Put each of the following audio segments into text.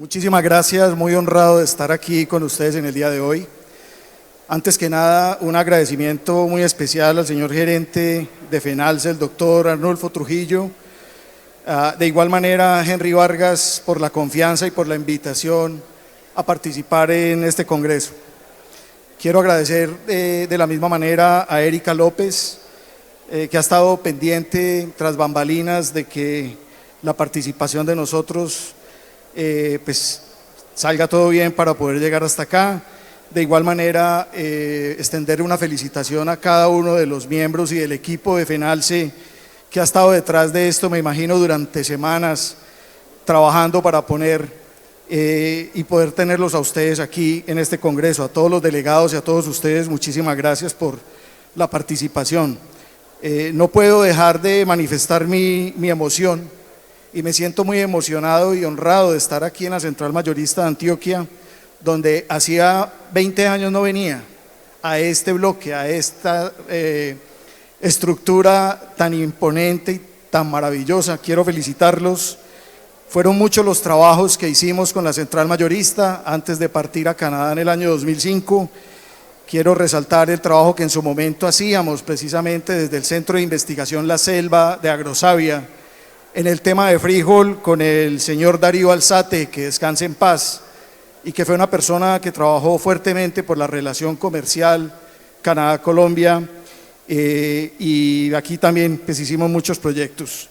Muchísimas gracias, muy honrado de estar aquí con ustedes en el día de hoy. Antes que nada, un agradecimiento muy especial al señor gerente de FENALCE, el doctor Arnulfo Trujillo. De igual manera, a Henry Vargas, por la confianza y por la invitación a participar en este congreso. Quiero agradecer de la misma manera a Erika López, que ha estado pendiente tras bambalinas de que la participación de nosotros pues salga todo bien para poder llegar hasta acá. De igual manera, extender una felicitación a cada uno de los miembros y del equipo de FENALCE que ha estado detrás de esto, me imagino, durante semanas, trabajando para poner y poder tenerlos a ustedes aquí en este congreso. A todos los delegados y a todos ustedes, muchísimas gracias por la participación. No puedo dejar de manifestar mi emoción y me siento muy emocionado y honrado de estar aquí en la Central Mayorista de Antioquia, donde hacía 20 años no venía a este bloque, a esta estructura tan imponente y tan maravillosa. Quiero felicitarlos. Fueron muchos los trabajos que hicimos con la Central Mayorista antes de partir a Canadá en el año 2005. Quiero resaltar el trabajo que en su momento hacíamos precisamente desde el Centro de Investigación La Selva de Agrosavia en el tema de frijol con el señor Darío Alzate, que descanse en paz, y que fue una persona que trabajó fuertemente por la relación comercial Canadá-Colombia, y aquí también pues hicimos muchos proyectos.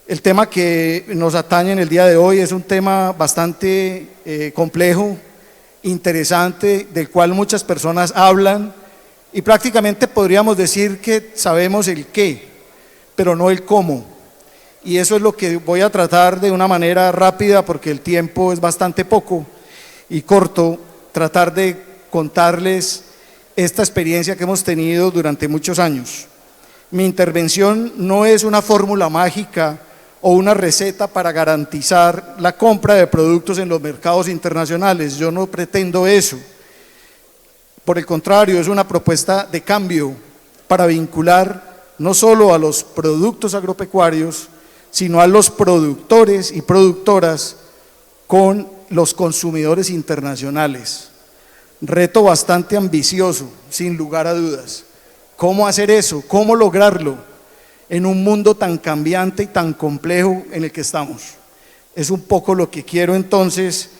El tema que nos atañe en el día de hoy es un tema bastante complejo, interesante, del cual muchas personas hablan y prácticamente podríamos decir que sabemos el qué, pero no el cómo. Y eso es lo que voy a tratar de una manera rápida, porque el tiempo es bastante poco y corto, tratar de contarles esta experiencia que hemos tenido durante muchos años. Mi intervención no es una fórmula mágica o una receta para garantizar la compra de productos en los mercados internacionales. Yo no pretendo eso. Por el contrario, es una propuesta de cambio para vincular no solo a los productos agropecuarios, sino a los productores y productoras con los consumidores internacionales. Reto bastante ambicioso, sin lugar a dudas. ¿Cómo hacer eso? ¿Cómo lograrlo en un mundo tan cambiante y tan complejo en el que estamos? Es un poco lo que quiero entonces,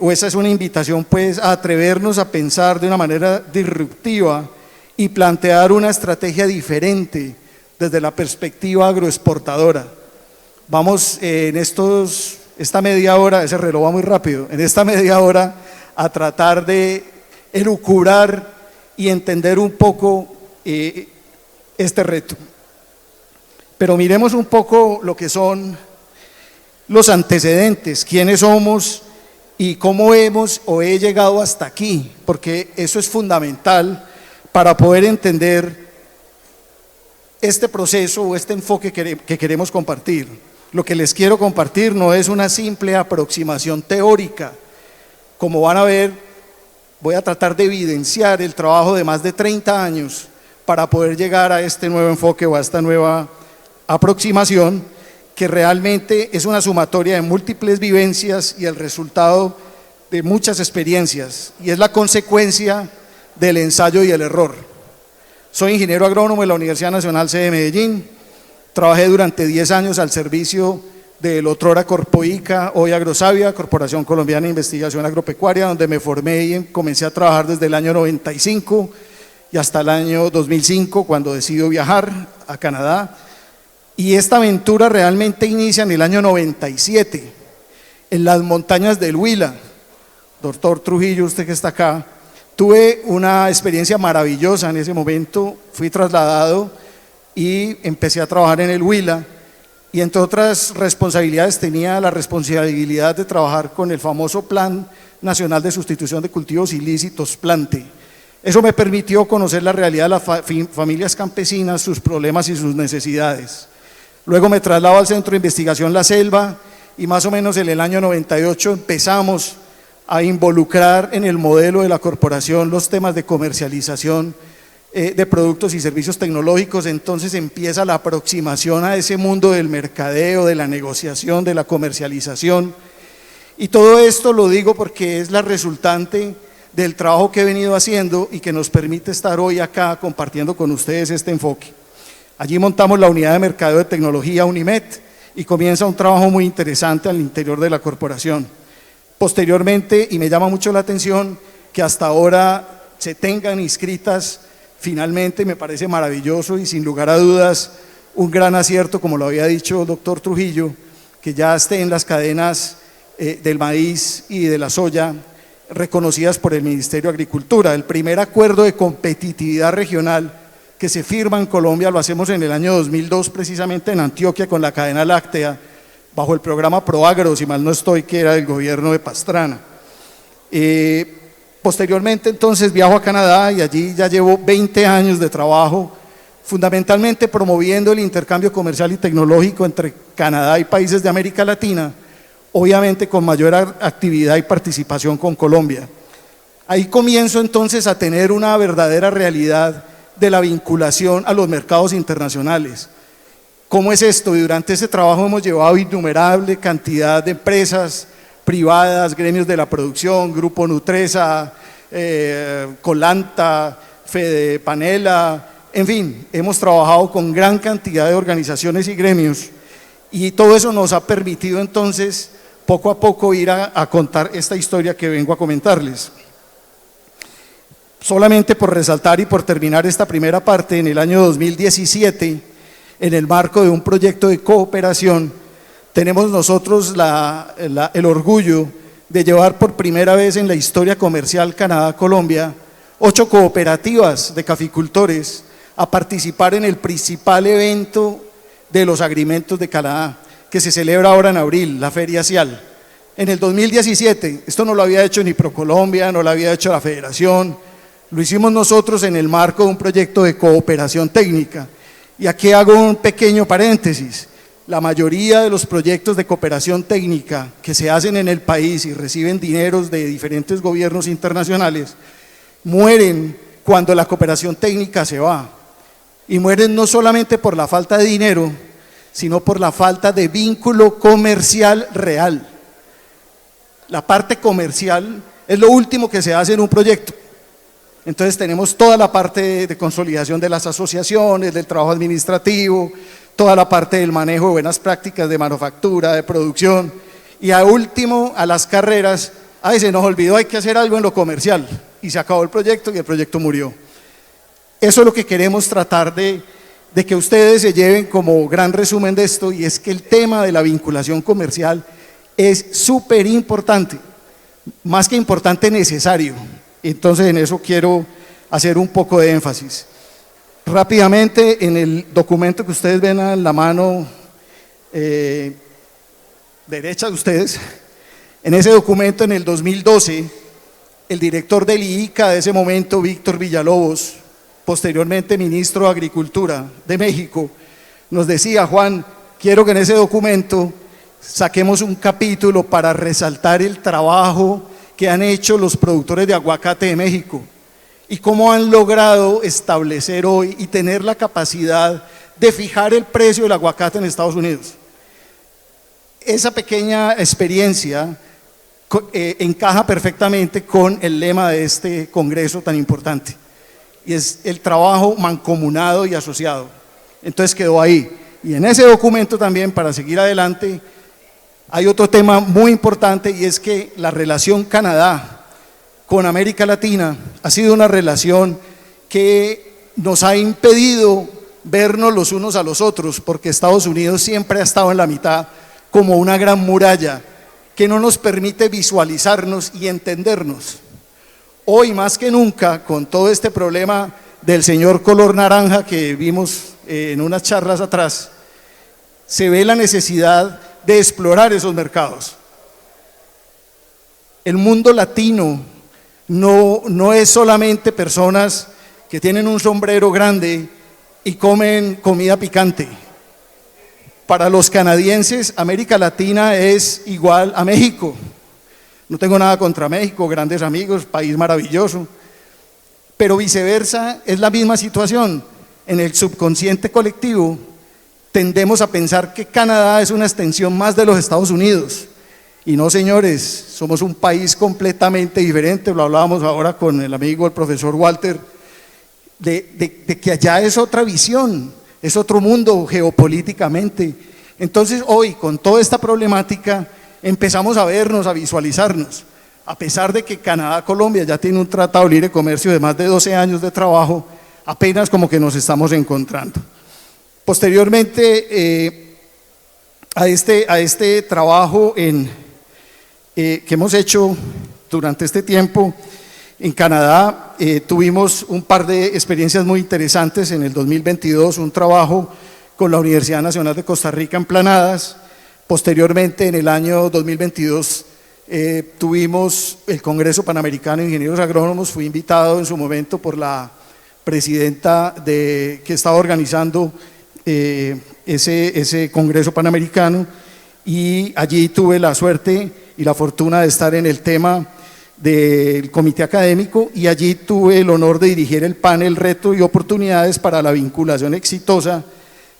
o esa es una invitación pues a atrevernos a pensar de una manera disruptiva y plantear una estrategia diferente desde la perspectiva agroexportadora. Vamos esta media hora, ese reloj va muy rápido, en esta media hora a tratar de elucubrar y entender un poco este reto. Pero miremos un poco lo que son los antecedentes, quiénes somos y cómo hemos o he llegado hasta aquí, porque eso es fundamental para poder entender este proceso o este enfoque que queremos compartir. Lo que les quiero compartir no es una simple aproximación teórica. Como van a ver, voy a tratar de evidenciar el trabajo de más de 30 años para poder llegar a este nuevo enfoque o a esta nueva aproximación, que realmente es una sumatoria de múltiples vivencias y el resultado de muchas experiencias, y es la consecuencia del ensayo y el error. Soy ingeniero agrónomo de la Universidad Nacional C de Medellín. Trabajé durante 10 años al servicio del otrora Corpoica, hoy Agrosavia, Corporación Colombiana de Investigación Agropecuaria, donde me formé y comencé a trabajar desde el año 95 y hasta el año 2005, cuando decido viajar a Canadá. Y esta aventura realmente inicia en el año 97, en las montañas del Huila. Doctor Trujillo, usted que está acá, tuve una experiencia maravillosa en ese momento. Fui trasladado y empecé a trabajar en el Huila, y entre otras responsabilidades tenía la responsabilidad de trabajar con el famoso Plan Nacional de Sustitución de Cultivos Ilícitos, PLANTE. Eso me permitió conocer la realidad de las familias campesinas, sus problemas y sus necesidades. Luego me traslado al Centro de Investigación La Selva, y más o menos en el año 98 empezamos a involucrar en el modelo de la corporación los temas de comercialización de productos y servicios tecnológicos. Entonces empieza la aproximación a ese mundo del mercadeo, de la negociación, de la comercialización, Y todo esto lo digo porque es la resultante del trabajo que he venido haciendo y que nos permite estar hoy acá compartiendo con ustedes este enfoque. Allí montamos la unidad de mercadeo de tecnología Unimed y comienza un trabajo muy interesante al interior de la corporación. Posteriormente, y me llama mucho la atención, que hasta ahora se tengan inscritas finalmente, me parece maravilloso y sin lugar a dudas un gran acierto, como lo había dicho el doctor Trujillo, que ya estén las cadenas del maíz y de la soya reconocidas por el Ministerio de Agricultura. El primer acuerdo de competitividad regional que se firma en Colombia lo hacemos en el año 2002, precisamente en Antioquia, con la cadena láctea, bajo el programa Proagro, si mal no estoy, que era del gobierno de Pastrana. Posteriormente, entonces, viajo a Canadá y allí ya llevo 20 años de trabajo, fundamentalmente promoviendo el intercambio comercial y tecnológico entre Canadá y países de América Latina, obviamente con mayor actividad y participación con Colombia. Ahí comienzo entonces a tener una verdadera realidad de la vinculación a los mercados internacionales. ¿Cómo es esto? Y durante ese trabajo hemos llevado innumerable cantidad de empresas privadas, gremios de la producción, Grupo Nutresa, Colanta, Fede Panela, en fin, hemos trabajado con gran cantidad de organizaciones y gremios y todo eso nos ha permitido entonces poco a poco ir a contar esta historia que vengo a comentarles. Solamente por resaltar y por terminar esta primera parte, en el año 2017, en el marco de un proyecto de cooperación, tenemos nosotros el orgullo de llevar por primera vez en la historia comercial Canadá-Colombia 8 cooperativas de caficultores a participar en el principal evento de los agrimentos de Canadá, que se celebra ahora en abril, la Feria Cial. En el 2017, esto no lo había hecho ni ProColombia, no lo había hecho la Federación, lo hicimos nosotros en el marco de un proyecto de cooperación técnica. Y aquí hago un pequeño paréntesis. La mayoría de los proyectos de cooperación técnica que se hacen en el país y reciben dineros de diferentes gobiernos internacionales, mueren cuando la cooperación técnica se va. Y mueren no solamente por la falta de dinero, sino por la falta de vínculo comercial real. La parte comercial es lo último que se hace en un proyecto. Entonces tenemos toda la parte de consolidación de las asociaciones, del trabajo administrativo, toda la parte del manejo de buenas prácticas de manufactura, de producción, y a último, a las carreras, ay, se nos olvidó, hay que hacer algo en lo comercial, y se acabó el proyecto y el proyecto murió. Eso es lo que queremos tratar de que ustedes se lleven como gran resumen de esto, y es que el tema de la vinculación comercial es súper importante, más que importante, necesario. Entonces en eso quiero hacer un poco de énfasis. Rápidamente, en el documento que ustedes ven en la mano derecha de ustedes, en ese documento en el 2012, el director del IICA de ese momento, Víctor Villalobos, posteriormente ministro de Agricultura de México, nos decía: Juan, quiero que en ese documento saquemos un capítulo para resaltar el trabajo que han hecho los productores de aguacate de México y cómo han logrado establecer hoy y tener la capacidad de fijar el precio del aguacate en Estados Unidos. Esa pequeña experiencia encaja perfectamente con el lema de este congreso tan importante, y es el trabajo mancomunado y asociado. Entonces quedó ahí. Y en ese documento también, para seguir adelante, hay otro tema muy importante, y es que la relación Canadá con América Latina ha sido una relación que nos ha impedido vernos los unos a los otros, porque Estados Unidos siempre ha estado en la mitad como una gran muralla que no nos permite visualizarnos y entendernos. Hoy más que nunca, con todo este problema del señor color naranja que vimos en unas charlas atrás, se ve la necesidad de explorar esos mercados. El mundo latino no es solamente personas que tienen un sombrero grande y comen comida picante. Para los canadienses, América Latina es igual a México. No tengo nada contra México, grandes amigos, país maravilloso, pero viceversa es la misma situación. En el subconsciente colectivo tendemos a pensar que Canadá es una extensión más de los Estados Unidos, Y no, señores, somos un país completamente diferente, lo hablábamos ahora con el amigo, el profesor Walter, de que allá es otra visión, es otro mundo geopolíticamente. Entonces hoy, con toda esta problemática, empezamos a vernos, a visualizarnos. A pesar de que Canadá-Colombia ya tiene un tratado de libre comercio de más de 12 años de trabajo, apenas como que nos estamos encontrando. Posteriormente a este trabajo que hemos hecho durante este tiempo, en Canadá tuvimos un par de experiencias muy interesantes. En el 2022, un trabajo con la Universidad Nacional de Costa Rica en Planadas. Posteriormente, en el año 2022, tuvimos el Congreso Panamericano de Ingenieros Agrónomos. Fui invitado en su momento por la presidenta que estaba organizando ese Congreso Panamericano, y allí tuve la suerte y la fortuna de estar en el tema del comité académico, y allí tuve el honor de dirigir el panel Retos y Oportunidades para la vinculación exitosa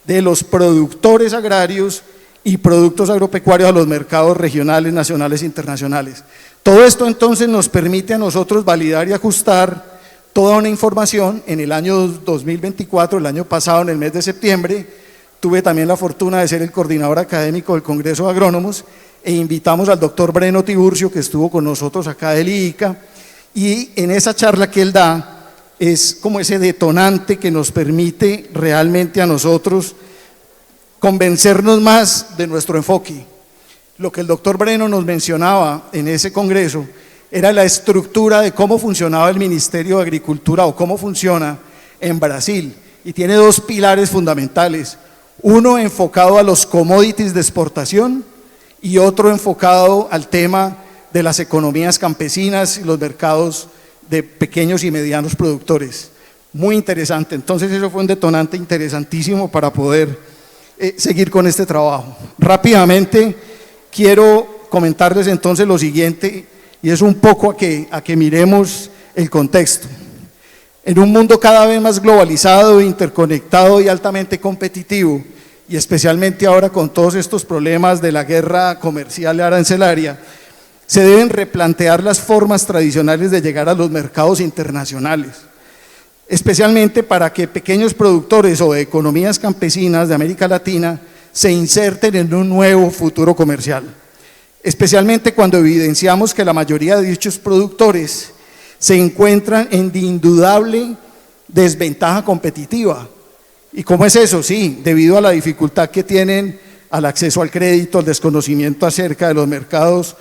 de los productores agrarios y productos agropecuarios a los mercados regionales, nacionales e internacionales. Todo esto entonces nos permite a nosotros validar y ajustar toda una información. En el año 2024, el año pasado, en el mes de septiembre, tuve también la fortuna de ser el coordinador académico del Congreso de Agrónomos, e invitamos al doctor Breno Tiburcio, que estuvo con nosotros acá del IICA, y en esa charla que él da es como ese detonante que nos permite realmente a nosotros convencernos más de nuestro enfoque. Lo que el doctor Breno nos mencionaba en ese congreso era la estructura de cómo funcionaba el Ministerio de Agricultura, o cómo funciona en Brasil, y tiene dos pilares fundamentales: uno enfocado a los commodities de exportación y otro enfocado al tema de las economías campesinas y los mercados de pequeños y medianos productores. Muy interesante. Entonces eso fue un detonante interesantísimo para poder seguir con este trabajo. Rápidamente quiero comentarles entonces lo siguiente, y es un poco a que miremos el contexto. En un mundo cada vez más globalizado, interconectado y altamente competitivo, y especialmente ahora con todos estos problemas de la guerra comercial y arancelaria, se deben replantear las formas tradicionales de llegar a los mercados internacionales, especialmente para que pequeños productores o de economías campesinas de América Latina se inserten en un nuevo futuro comercial, especialmente cuando evidenciamos que la mayoría de dichos productores se encuentran en indudable desventaja competitiva. ¿Y cómo es eso? Sí, debido a la dificultad que tienen al acceso al crédito, al desconocimiento acerca de los mercados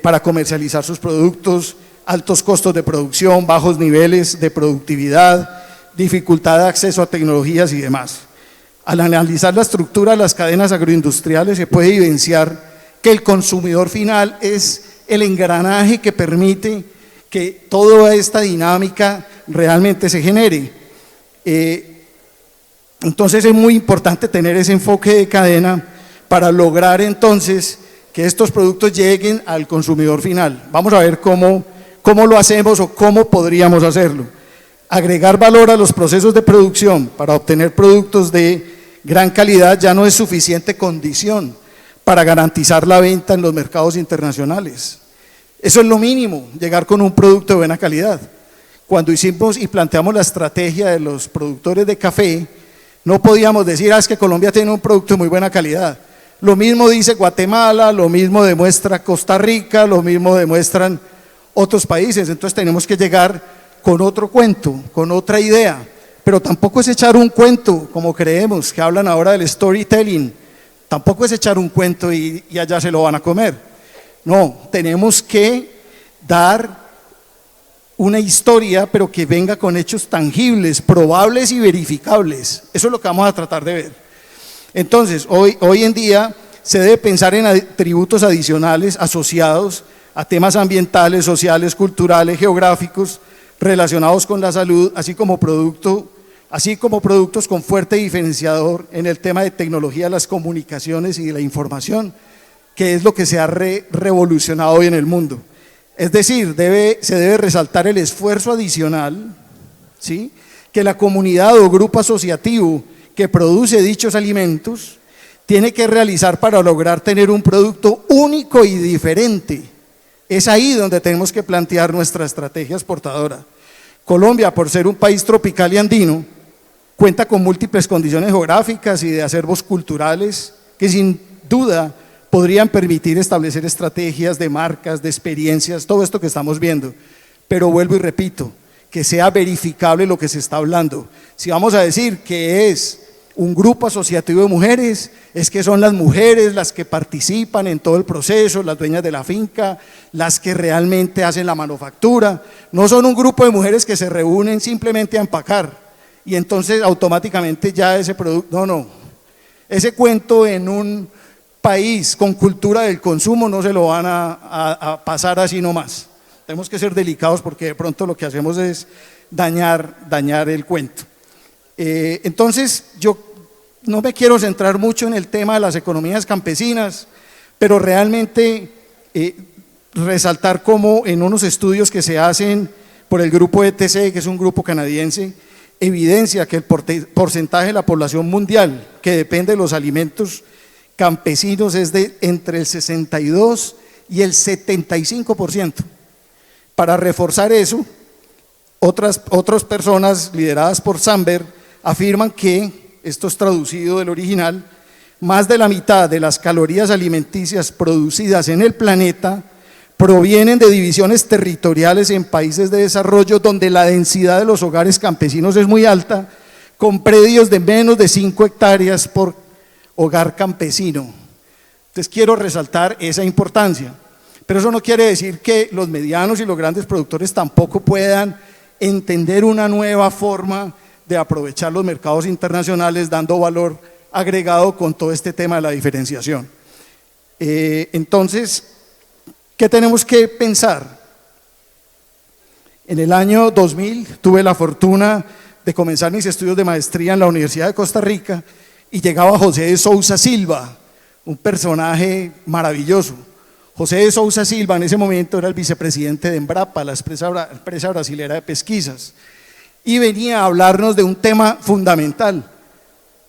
para comercializar sus productos, altos costos de producción, bajos niveles de productividad, dificultad de acceso a tecnologías y demás. Al analizar la estructura de las cadenas agroindustriales, se puede evidenciar que el consumidor final es el engranaje que permite que toda esta dinámica realmente se genere. Entonces es muy importante tener ese enfoque de cadena para lograr entonces que estos productos lleguen al consumidor final. Vamos a ver cómo lo hacemos o cómo podríamos hacerlo. Agregar valor a los procesos de producción para obtener productos de gran calidad ya no es suficiente condición para garantizar la venta en los mercados internacionales. Eso es lo mínimo, llegar con un producto de buena calidad. Cuando hicimos y planteamos la estrategia de los productores de café, no podíamos decir, es que Colombia tiene un producto de muy buena calidad. Lo mismo dice Guatemala, lo mismo demuestra Costa Rica, lo mismo demuestran otros países. Entonces tenemos que llegar con otro cuento, con otra idea, pero tampoco es echar un cuento como creemos, que hablan ahora del storytelling. Tampoco es echar un cuento y allá se lo van a comer. No, tenemos que dar una historia, pero que venga con hechos tangibles, probables y verificables. Eso es lo que vamos a tratar de ver. Entonces, hoy en día se debe pensar en atributos adicionales asociados a temas ambientales, sociales, culturales, geográficos, relacionados con la salud, así como productos con fuerte diferenciador en el tema de tecnología de las comunicaciones y de la información, que es lo que se ha revolucionado hoy en el mundo. Es decir, se debe resaltar el esfuerzo adicional, ¿sí?, que la comunidad o grupo asociativo que produce dichos alimentos tiene que realizar para lograr tener un producto único y diferente. Es ahí donde tenemos que plantear nuestra estrategia exportadora. Colombia, por ser un país tropical y andino, cuenta con múltiples condiciones geográficas y de acervos culturales que sin duda podrían permitir establecer estrategias de marcas, de experiencias, todo esto que estamos viendo. Pero vuelvo y repito, que sea verificable lo que se está hablando. Si vamos a decir que es un grupo asociativo de mujeres, es que son las mujeres las que participan en todo el proceso, las dueñas de la finca, las que realmente hacen la manufactura. No son un grupo de mujeres que se reúnen simplemente a empacar y entonces automáticamente ya ese producto, no. Ese cuento en un país con cultura del consumo no se lo van a pasar así nomás. Tenemos que ser delicados porque de pronto lo que hacemos es dañar el cuento. Entonces yo no me quiero centrar mucho en el tema de las economías campesinas, pero realmente resaltar cómo en unos estudios que se hacen por el grupo ETC, que es un grupo canadiense, evidencia que el porcentaje de la población mundial que depende de los alimentos campesinos es de entre el 62 y el 75%. Para reforzar eso, otras personas lideradas por Samberg afirman que, esto es traducido del original, más de la mitad de las calorías alimenticias producidas en el planeta provienen de divisiones territoriales en países de desarrollo donde la densidad de los hogares campesinos es muy alta, con predios de menos de 5 hectáreas por hogar campesino. Entonces quiero resaltar esa importancia, pero eso no quiere decir que los medianos y los grandes productores tampoco puedan entender una nueva forma de aprovechar los mercados internacionales dando valor agregado con todo este tema de la diferenciación. Entonces, ¿qué tenemos que pensar? En el año 2000 tuve la fortuna de comenzar mis estudios de maestría en la Universidad de Costa Rica y llegaba José de Sousa Silva, un personaje maravilloso. José de Sousa Silva en ese momento era el vicepresidente de Embrapa, la empresa brasilera de pesquisas, y venía a hablarnos de un tema fundamental.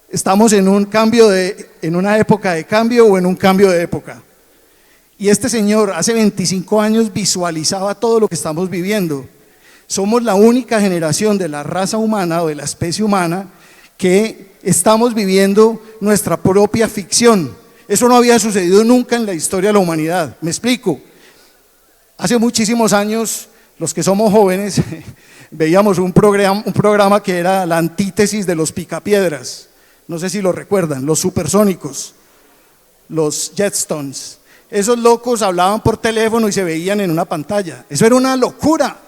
¿Estamos en una época de cambio o en un cambio de época? Y este señor hace 25 años visualizaba todo lo que estamos viviendo. Somos la única generación de la raza humana o de la especie humana que estamos viviendo nuestra propia ficción. Eso no había sucedido nunca en la historia de la humanidad. Me explico. Hace muchísimos años, los que somos jóvenes, veíamos un programa que era la antítesis de los picapiedras. No sé si lo recuerdan, los supersónicos, los Jetstones. Esos locos hablaban por teléfono y se veían en una pantalla. Eso era una locura.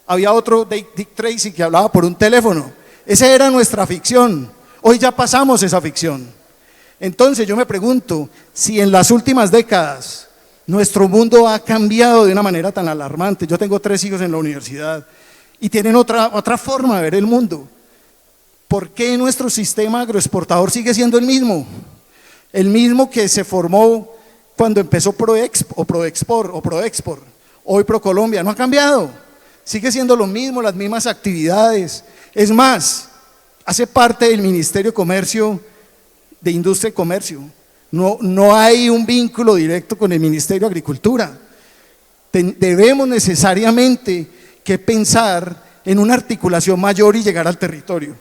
Había otro, Dick Tracy, que hablaba por un teléfono. Esa era nuestra ficción. Hoy ya pasamos esa ficción. Entonces yo me pregunto si en las últimas décadas nuestro mundo ha cambiado de una manera tan alarmante. Yo tengo 3 hijos en la universidad y tienen otra forma de ver el mundo. ¿Por qué nuestro sistema agroexportador sigue siendo el mismo? El mismo que se formó cuando empezó Proexport. Hoy ProColombia no ha cambiado. Sigue siendo lo mismo, las mismas actividades. Es más, hace parte del Ministerio de Comercio, de Industria y Comercio. No hay un vínculo directo con el Ministerio de Agricultura. Debemos necesariamente que pensar en una articulación mayor y llegar al territorio.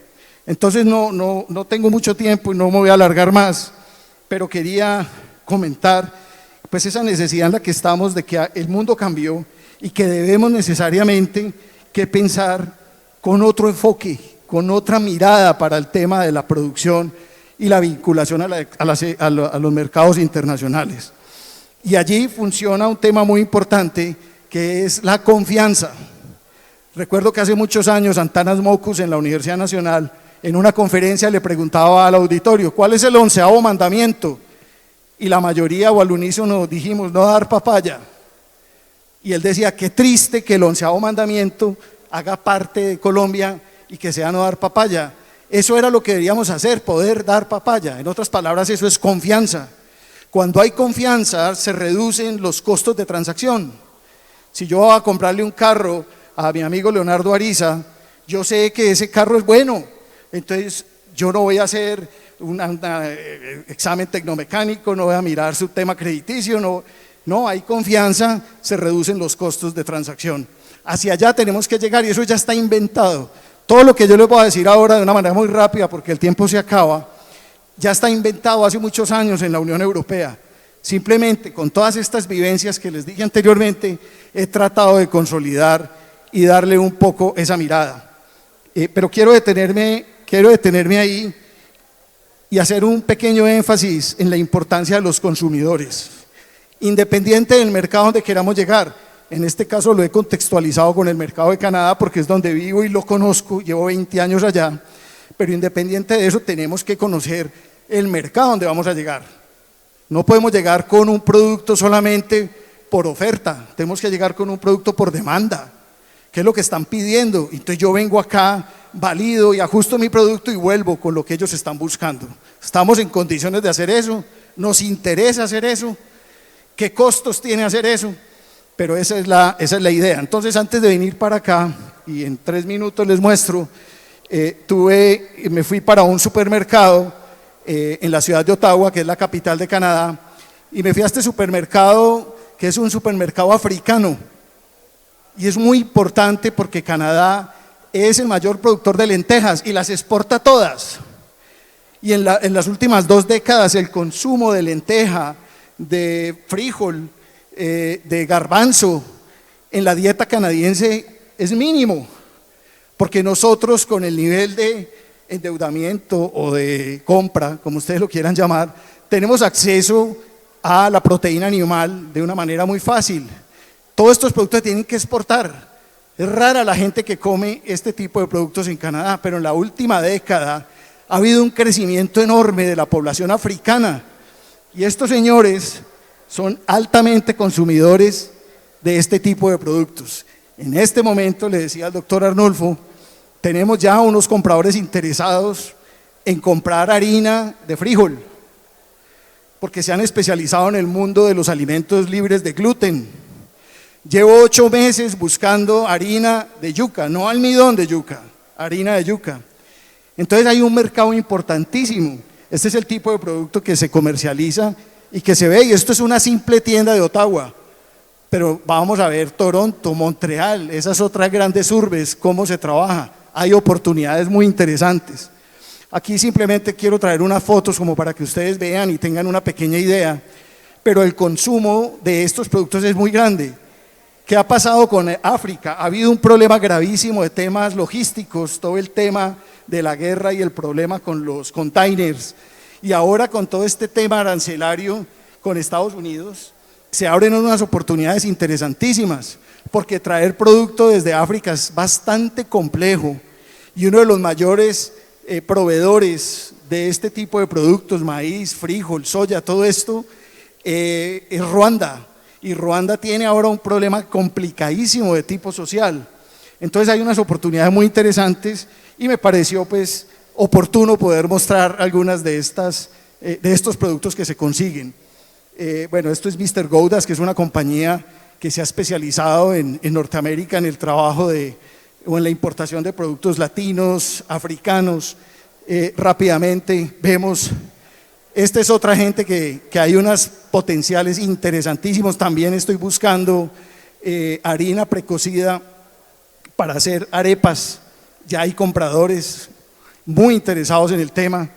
Entonces no tengo mucho tiempo y no me voy a alargar más, pero quería comentar pues esa necesidad en la que estamos de que el mundo cambió y que debemos necesariamente que pensar con otro enfoque, con otra mirada para el tema de la producción y la vinculación a los mercados internacionales. Y allí funciona un tema muy importante que es la confianza. Recuerdo que hace muchos años Antanas Mockus en la Universidad Nacional en una conferencia le preguntaba al auditorio ¿cuál es el 11º mandamiento? Y la mayoría o al unísono dijimos no dar papaya. Y él decía qué triste que el 11º mandamiento haga parte de Colombia y que sea no dar papaya. Eso era lo que deberíamos hacer, poder dar papaya. En otras palabras, eso es confianza. Cuando hay confianza, se reducen los costos de transacción. Si yo voy a comprarle un carro a mi amigo Leonardo Ariza, yo sé que ese carro es bueno, entonces yo no voy a hacer examen tecnomecánico, no voy a mirar su tema crediticio, no, hay confianza, se reducen los costos de transacción. Hacia allá tenemos que llegar y eso ya está inventado. Todo lo que yo les voy a decir ahora de una manera muy rápida porque el tiempo se acaba, ya está inventado hace muchos años en la Unión Europea. Simplemente con todas estas vivencias que les dije anteriormente, he tratado de consolidar y darle un poco esa mirada. Pero quiero detenerme ahí y hacer un pequeño énfasis en la importancia de los consumidores, independiente del mercado donde queramos llegar. En este caso lo he contextualizado con el mercado de Canadá porque es donde vivo y lo conozco, llevo 20 años allá, pero independiente de eso tenemos que conocer el mercado donde vamos a llegar. No podemos llegar con un producto solamente por oferta, tenemos que llegar con un producto por demanda. ¿Qué es lo que están pidiendo? Entonces yo vengo acá, valido y ajusto mi producto y vuelvo con lo que ellos están buscando. ¿Estamos en condiciones de hacer eso? ¿Nos interesa hacer eso? ¿Qué costos tiene hacer eso? Pero esa es la idea. Entonces, antes de venir para acá, y en 3 minutos les muestro, me fui para un supermercado en la ciudad de Ottawa, que es la capital de Canadá, y me fui a este supermercado, que es un supermercado africano. Y es muy importante porque Canadá es el mayor productor de lentejas y las exporta todas. Y en las últimas 2 décadas el consumo de lenteja, de frijol, de garbanzo en la dieta canadiense es mínimo, porque nosotros con el nivel de endeudamiento o de compra, como ustedes lo quieran llamar, tenemos acceso a la proteína animal de una manera muy fácil. Todos estos productos se tienen que exportar. Es rara la gente que come este tipo de productos en Canadá, pero en la última década ha habido un crecimiento enorme de la población africana y estos señores son altamente consumidores de este tipo de productos. En este momento, le decía al doctor Arnulfo, tenemos ya unos compradores interesados en comprar harina de frijol, porque se han especializado en el mundo de los alimentos libres de gluten. Llevo 8 meses buscando harina de yuca, no almidón de yuca, harina de yuca. Entonces hay un mercado importantísimo. Este es el tipo de producto que se comercializa y que se ve, y esto es una simple tienda de Ottawa, pero vamos a ver Toronto, Montreal, esas otras grandes urbes, cómo se trabaja. Hay oportunidades muy interesantes. Aquí simplemente quiero traer unas fotos como para que ustedes vean y tengan una pequeña idea, pero el consumo de estos productos es muy grande. ¿Qué ha pasado con África? Ha habido un problema gravísimo de temas logísticos, todo el tema de la guerra y el problema con los containers. Y ahora con todo este tema arancelario con Estados Unidos, se abren unas oportunidades interesantísimas, porque traer producto desde África es bastante complejo y uno de los mayores proveedores de este tipo de productos, maíz, frijol, soya, todo esto, es Ruanda. Y Ruanda tiene ahora un problema complicadísimo de tipo social. Entonces hay unas oportunidades muy interesantes y me pareció pues oportuno poder mostrar algunas de estos productos que se consiguen. Bueno, esto es Mr. Goudas, que es una compañía que se ha especializado en Norteamérica en el trabajo o en la importación de productos latinos, africanos. Rápidamente vemos, esta es otra gente que hay unos potenciales interesantísimos. También estoy buscando harina precocida para hacer arepas. Ya hay compradores muy interesados en el tema.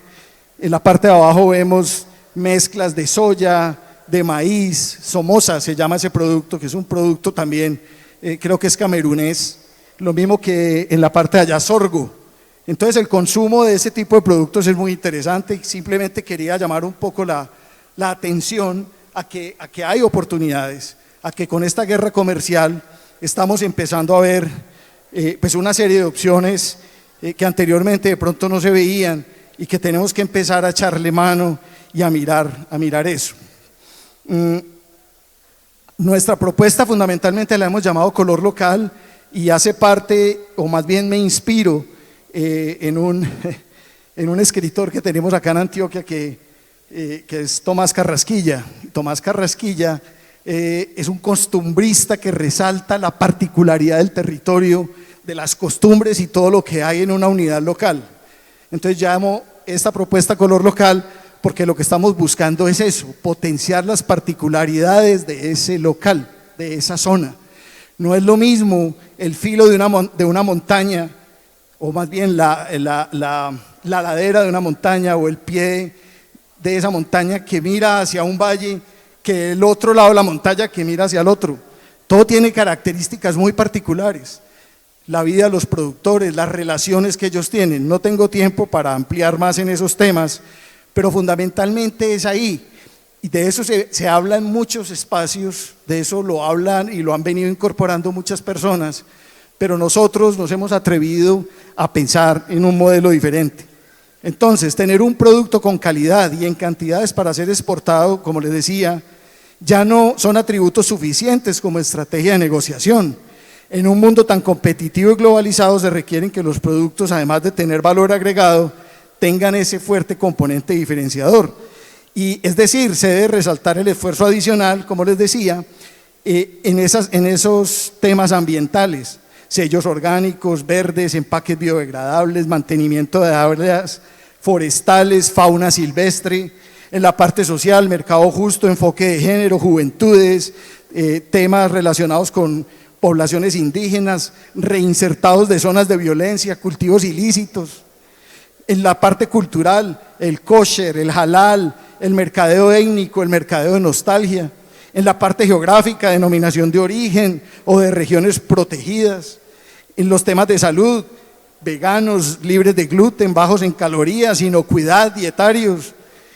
En la parte de abajo vemos mezclas de soya, de maíz, somoza se llama ese producto, que es un producto también, creo que es camerunés, lo mismo que en la parte de allá sorgo. Entonces el consumo de ese tipo de productos es muy interesante y simplemente quería llamar un poco la atención a que hay oportunidades, a que con esta guerra comercial estamos empezando a ver pues una serie de opciones que anteriormente de pronto no se veían y que tenemos que empezar a echarle mano y a mirar eso. Nuestra propuesta fundamentalmente la hemos llamado color local y hace parte, o más bien me inspiro en un escritor que tenemos acá en Antioquia que es Tomás Carrasquilla. Tomás Carrasquilla es un costumbrista que resalta la particularidad del territorio, de las costumbres y todo lo que hay en una unidad local. Entonces llamo esta propuesta Color Local, porque lo que estamos buscando es eso, potenciar las particularidades de ese local, de esa zona. No es lo mismo el filo de una montaña, o más bien la ladera de una montaña o el pie de esa montaña que mira hacia un valle, que el otro lado de la montaña que mira hacia el otro. Todo tiene características muy particulares. La vida de los productores, las relaciones que ellos tienen. No tengo tiempo para ampliar más en esos temas, pero fundamentalmente es ahí. Y de eso se habla en muchos espacios, de eso lo hablan y lo han venido incorporando muchas personas, pero nosotros nos hemos atrevido a pensar en un modelo diferente. Entonces, tener un producto con calidad y en cantidades para ser exportado, como les decía, ya no son atributos suficientes como estrategia de negociación. En un mundo tan competitivo y globalizado se requieren que los productos, además de tener valor agregado, tengan ese fuerte componente diferenciador. Y es decir, se debe resaltar el esfuerzo adicional, como les decía, en esos temas ambientales, sellos orgánicos, verdes, empaques biodegradables, mantenimiento de áreas forestales, fauna silvestre, en la parte social, mercado justo, enfoque de género, juventudes, temas relacionados con poblaciones indígenas, reinsertados de zonas de violencia, cultivos ilícitos. En la parte cultural, el kosher, el halal, el mercadeo étnico, el mercadeo de nostalgia. En la parte geográfica, denominación de origen o de regiones protegidas. En los temas de salud, veganos, libres de gluten, bajos en calorías, inocuidad, dietarios.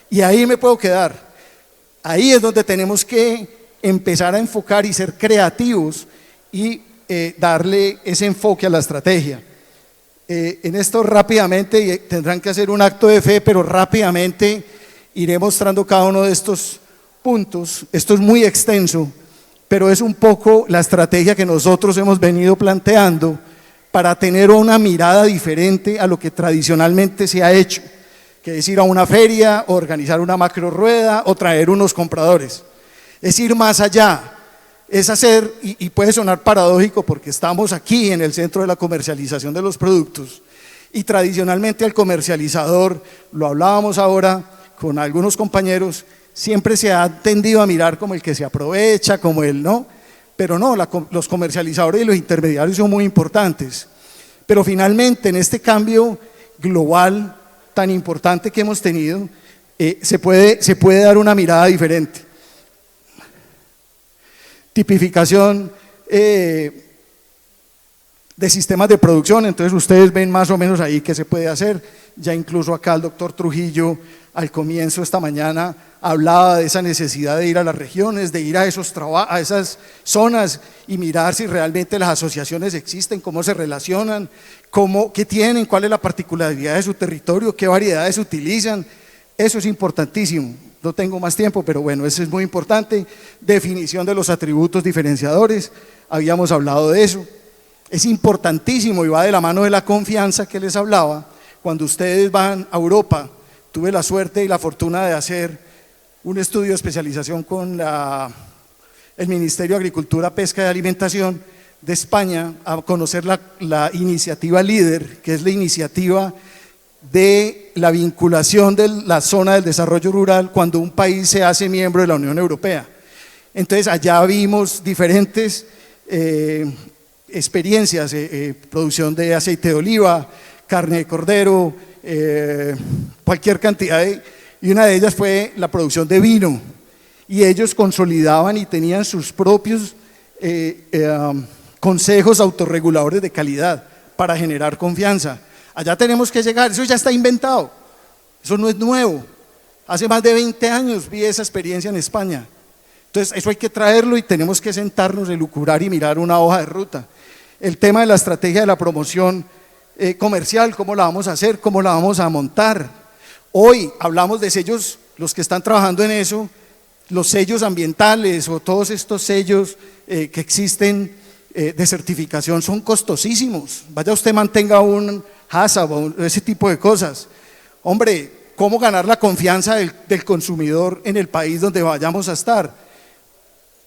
Y ahí me puedo quedar. Ahí es donde tenemos que empezar a enfocar y ser creativos y darle ese enfoque a la estrategia. En esto rápidamente, y tendrán que hacer un acto de fe, pero rápidamente iré mostrando cada uno de estos puntos. Esto es muy extenso, pero es un poco la estrategia que nosotros hemos venido planteando para tener una mirada diferente a lo que tradicionalmente se ha hecho, que es ir a una feria, organizar una macro rueda o traer unos compradores. Es ir más allá, es hacer, y puede sonar paradójico porque estamos aquí en el centro de la comercialización de los productos y tradicionalmente al comercializador, lo hablábamos ahora con algunos compañeros, siempre se ha tendido a mirar como el que se aprovecha, como el no, pero no, los comercializadores y los intermediarios son muy importantes. Pero finalmente en este cambio global tan importante que hemos tenido, se puede dar una mirada diferente. Tipificación de sistemas de producción, entonces ustedes ven más o menos ahí qué se puede hacer. Ya incluso acá el doctor Trujillo al comienzo esta mañana hablaba de esa necesidad de ir a las regiones, de ir a esas zonas y mirar si realmente las asociaciones existen, cómo se relacionan, qué tienen, cuál es la particularidad de su territorio, qué variedades utilizan. Eso es importantísimo. No tengo más tiempo, pero bueno, eso es muy importante. Definición de los atributos diferenciadores, habíamos hablado de eso. Es importantísimo y va de la mano de la confianza que les hablaba. Cuando ustedes van a Europa, tuve la suerte y la fortuna de hacer un estudio de especialización con el Ministerio de Agricultura, Pesca y Alimentación de España, a conocer la iniciativa LEADER, que es la iniciativa de la vinculación de la zona del desarrollo rural cuando un país se hace miembro de la Unión Europea. Entonces allá vimos diferentes experiencias, producción de aceite de oliva, carne de cordero, cualquier cantidad y una de ellas fue la producción de vino, y ellos consolidaban y tenían sus propios consejos autorreguladores de calidad para generar confianza. Allá tenemos que llegar, eso ya está inventado, eso no es nuevo. Hace más de 20 años vi esa experiencia en España. Entonces eso hay que traerlo y tenemos que sentarnos, elucubrar y mirar una hoja de ruta. El tema de la estrategia de la promoción comercial, cómo la vamos a hacer, cómo la vamos a montar. Hoy hablamos de sellos, los que están trabajando en eso, los sellos ambientales o todos estos sellos que existen de certificación son costosísimos. Vaya usted, mantenga un HACCP o ese tipo de cosas. Hombre, ¿cómo ganar la confianza del consumidor en el país donde vayamos a estar?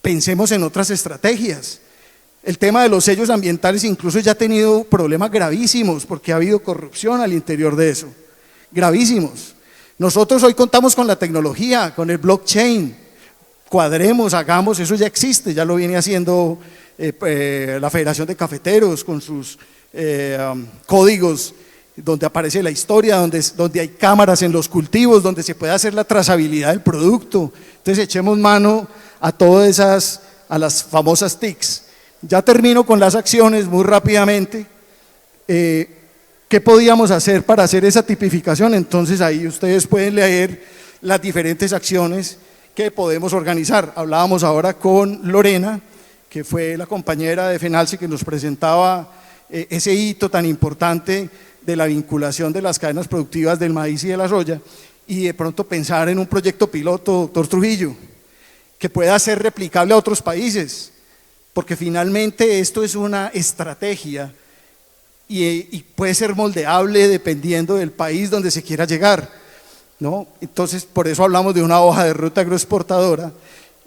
Pensemos en otras estrategias. El tema de los sellos ambientales incluso ya ha tenido problemas gravísimos porque ha habido corrupción al interior de eso. gravísimos. Nosotros hoy contamos con la tecnología, con el blockchain, cuadremos, hagamos, eso ya existe, ya lo viene haciendo la Federación de Cafeteros con sus códigos, donde aparece la historia, donde hay cámaras en los cultivos, donde se puede hacer la trazabilidad del producto. Entonces echemos mano a todas esas, a las famosas TICs. Ya termino con las acciones muy rápidamente. ¿Qué podíamos hacer para hacer esa tipificación? Entonces ahí ustedes pueden leer las diferentes acciones que podemos organizar. Hablábamos ahora con Lorena, que fue la compañera de FENALCE que nos presentaba ese hito tan importante de la vinculación de las cadenas productivas del maíz y de la soya, y de pronto pensar en un proyecto piloto, doctor Trujillo, que pueda ser replicable a otros países, porque finalmente esto es una estrategia y puede ser moldeable dependiendo del país donde se quiera llegar, ¿no? Entonces, por eso hablamos de una hoja de ruta agroexportadora.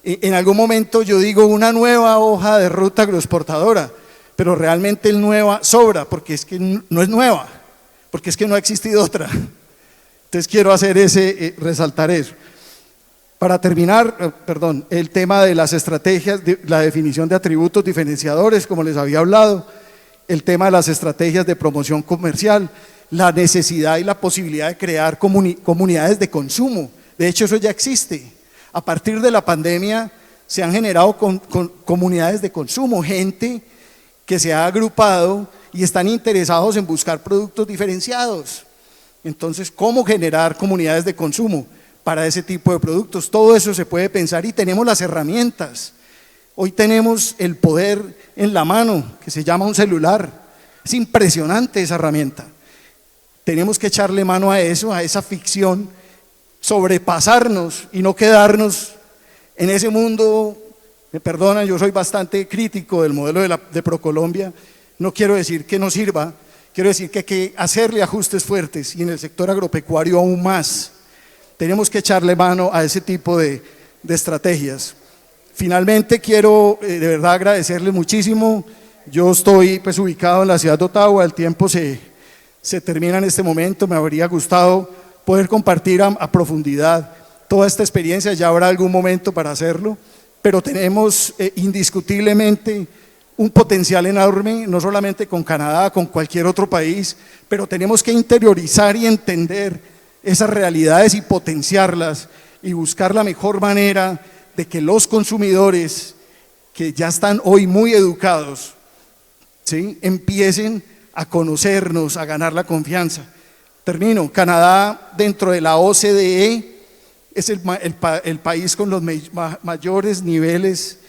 En algún momento yo digo una nueva hoja de ruta agroexportadora, pero realmente el nueva sobra, porque es que no es nueva, porque es que no ha existido otra. Entonces quiero hacer resaltar eso. Para terminar, el tema de las estrategias, la definición de atributos diferenciadores, como les había hablado, el tema de las estrategias de promoción comercial, la necesidad y la posibilidad de crear comunidades de consumo. De hecho, eso ya existe. A partir de la pandemia se han generado comunidades de consumo, gente que se ha agrupado y están interesados en buscar productos diferenciados. Entonces, ¿cómo generar comunidades de consumo para ese tipo de productos? Todo eso se puede pensar y tenemos las herramientas. Hoy tenemos el poder en la mano, que se llama un celular. Es impresionante esa herramienta. Tenemos que echarle mano a eso, a esa ficción, sobrepasarnos y no quedarnos en ese mundo. Me perdonan, yo soy bastante crítico del modelo de ProColombia. No quiero decir que no sirva, quiero decir que hay que hacerle ajustes fuertes y en el sector agropecuario aún más. Tenemos que echarle mano a ese tipo de estrategias. Finalmente quiero de verdad agradecerle muchísimo. Yo estoy pues ubicado en la ciudad de Ottawa, el tiempo se termina en este momento. Me habría gustado poder compartir a profundidad toda esta experiencia, ya habrá algún momento para hacerlo, pero tenemos indiscutiblemente un potencial enorme, no solamente con Canadá, con cualquier otro país, pero tenemos que interiorizar y entender esas realidades y potenciarlas y buscar la mejor manera de que los consumidores que ya están hoy muy educados, ¿sí?, empiecen a conocernos, a ganar la confianza. Termino. Canadá, dentro de la OCDE, es el país con los mayores niveles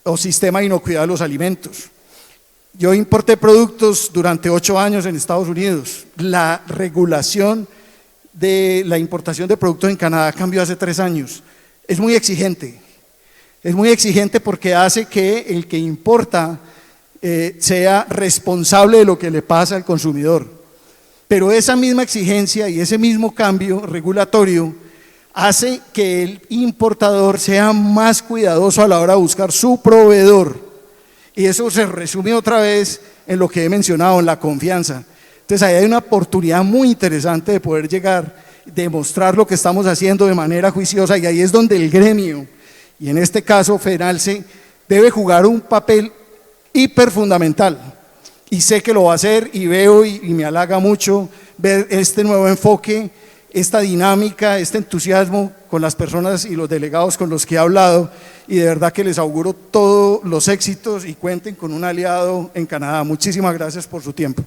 o sistema de inocuidad de los alimentos. Yo importé productos durante 8 años en Estados Unidos. La regulación de la importación de productos en Canadá cambió hace 3 años. Es muy exigente porque hace que el que importa sea responsable de lo que le pasa al consumidor. Pero esa misma exigencia y ese mismo cambio regulatorio hace que el importador sea más cuidadoso a la hora de buscar su proveedor. Y eso se resume otra vez en lo que he mencionado, en la confianza. Entonces ahí hay una oportunidad muy interesante de poder llegar, demostrar lo que estamos haciendo de manera juiciosa, y ahí es donde el gremio, y en este caso FENALCE, debe jugar un papel hiperfundamental. Y sé que lo va a hacer, y veo y me halaga mucho ver este nuevo enfoque, esta dinámica, este entusiasmo con las personas y los delegados con los que he hablado, y de verdad que les auguro todos los éxitos y cuenten con un aliado en Canadá. Muchísimas gracias por su tiempo.